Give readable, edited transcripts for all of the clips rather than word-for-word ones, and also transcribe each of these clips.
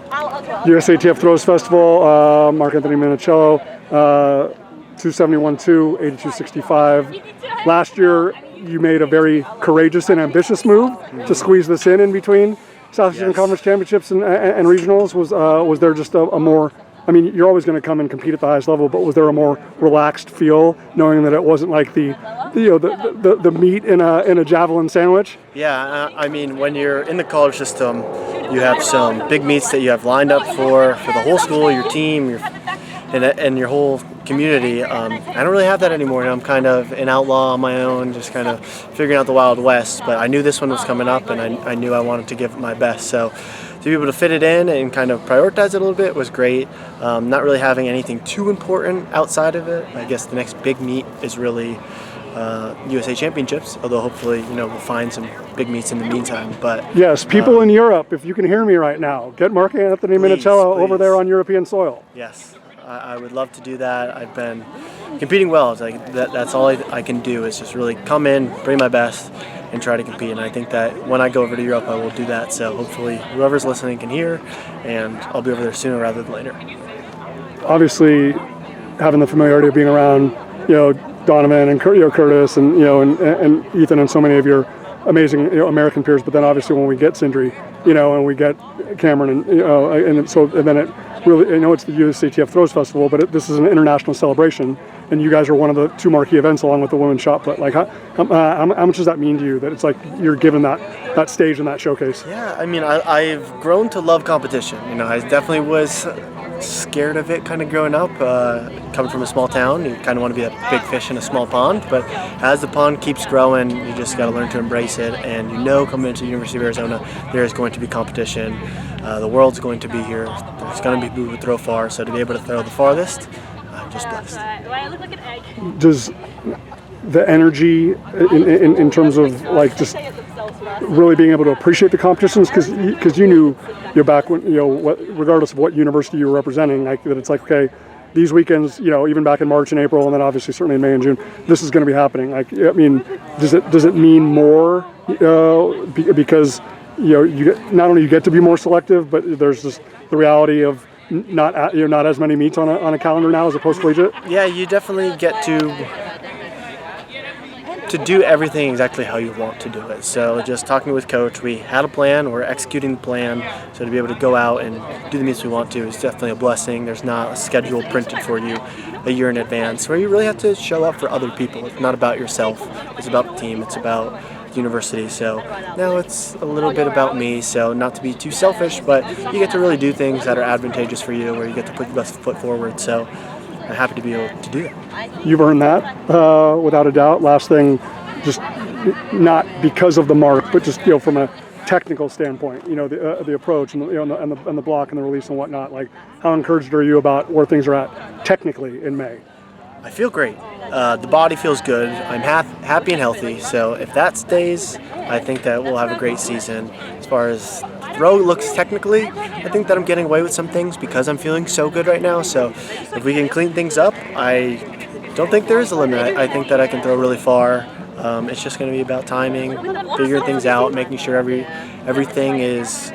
USATF Throws Festival, Marc Anthony Minichello, 271-2, 82-65. Last year, you made a very courageous and ambitious move to squeeze this in between Southeastern Conference Championships and regionals. Was there just a more, I mean, you're always going to come and compete at the highest level, but was there a more relaxed feel, knowing that it wasn't like the meat in a Javelin sandwich? Yeah, I mean, when you're in the college system, you have some big meets that you have lined up for the whole school, your team, and your whole community. I don't really have that anymore. I'm kind of an outlaw on my own, just kind of figuring out the Wild West. But I knew this one was coming up, and I knew I wanted to give it my best. So to be able to fit it in and kind of prioritize it a little bit was great. Not really having anything too important outside of it. I guess the next big meet is really USA Championships, although hopefully, we'll find some big meets in the meantime. But yes, people in Europe, if you can hear me right now, get Marc Anthony Minichello over there on European soil. Yes, I would love to do that. I've been competing well. It's like that's all I can do is just really come in, bring my best, and try to compete. And I think that when I go over to Europe, I will do that. So hopefully whoever's listening can hear, and I'll be over there sooner rather than later. Obviously, having the familiarity of being around, Donovan and Curtis and and Ethan and so many of your amazing American peers, but then obviously when we get Sindri, and we get Cameron and then it really, it's the USATF Throws Festival, but this is an international celebration, and you guys are one of the two marquee events along with the women's shot put. Like, how much does that mean to you that it's like you're given that stage and that showcase? Yeah, I mean, I've grown to love competition. I definitely was scared of it kind of growing up. Coming from a small town, you kind of want to be a big fish in a small pond, but as the pond keeps growing, you just got to learn to embrace it. And coming into the University of Arizona, there is going to be competition. The world's going to be here. There's going to be people who throw far, so to be able to throw the farthest, I'm just blessed. Does the energy in terms of like just really being able to appreciate the competitions, because you knew back when regardless of what university you were representing, like that it's like, okay, these weekends, even back in March and April, and then obviously certainly in May and June, this is going to be happening. Like, I mean, does it mean more because you not only you get to be more selective, but there's just the reality of not as many meets on a calendar now as opposed to collegiate? Yeah, you definitely get to do everything exactly how you want to do it. So just talking with coach, we had a plan, we're executing the plan. So to be able to go out and do the meets we want to is definitely a blessing. There's not a schedule printed for you a year in advance where you really have to show up for other people. It's not about yourself, it's about the team, it's about the university. So now it's a little bit about me, so not to be too selfish, but you get to really do things that are advantageous for you, where you get to put your best foot forward. So I'm happy to be able to do that. You've earned that, without a doubt. Last thing, just not because of the mark, but just from a technical standpoint, the approach and the block and the release and whatnot. Like, how encouraged are you about where things are at technically in May? I feel great. The body feels good. I'm happy and healthy. So if that stays, I think that we'll have a great season. As far as throw looks technically, I think that I'm getting away with some things because I'm feeling so good right now. So if we can clean things up, I don't think there is a limit. I think that I can throw really far. It's just going to be about timing, figuring things out, making sure everything is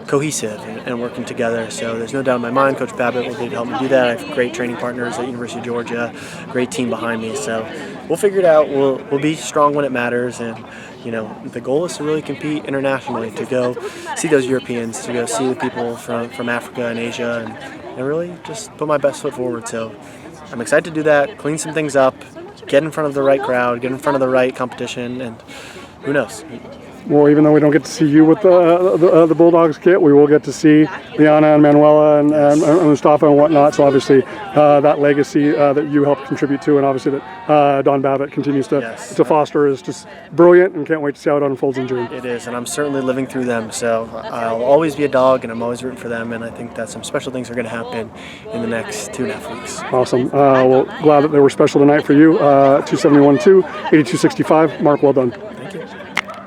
cohesive and working together. So there's no doubt in my mind Coach Babbitt will be able to help me do that. I have great training partners at University of Georgia, great team behind me. So we'll figure it out. We'll be strong when it matters. And the goal is to really compete internationally, to go see those Europeans, to go see the people from Africa and Asia, and really just put my best foot forward. So I'm excited to do that, clean some things up, get in front of the right crowd, get in front of the right competition, and who knows? Well, even though we don't get to see you with the Bulldogs kit, we will get to see Liana and Manuela and Mustafa and whatnot. So obviously that legacy that you helped contribute to, and obviously that Don Babbitt continues to foster, is just brilliant, and can't wait to see how it unfolds in June. It is, and I'm certainly living through them. So I'll always be a dog, and I'm always rooting for them. And I think that some special things are going to happen in the next 2.5 weeks. Awesome. Well, glad that they were special tonight for you. 271-2, 82-65. Marc, well done.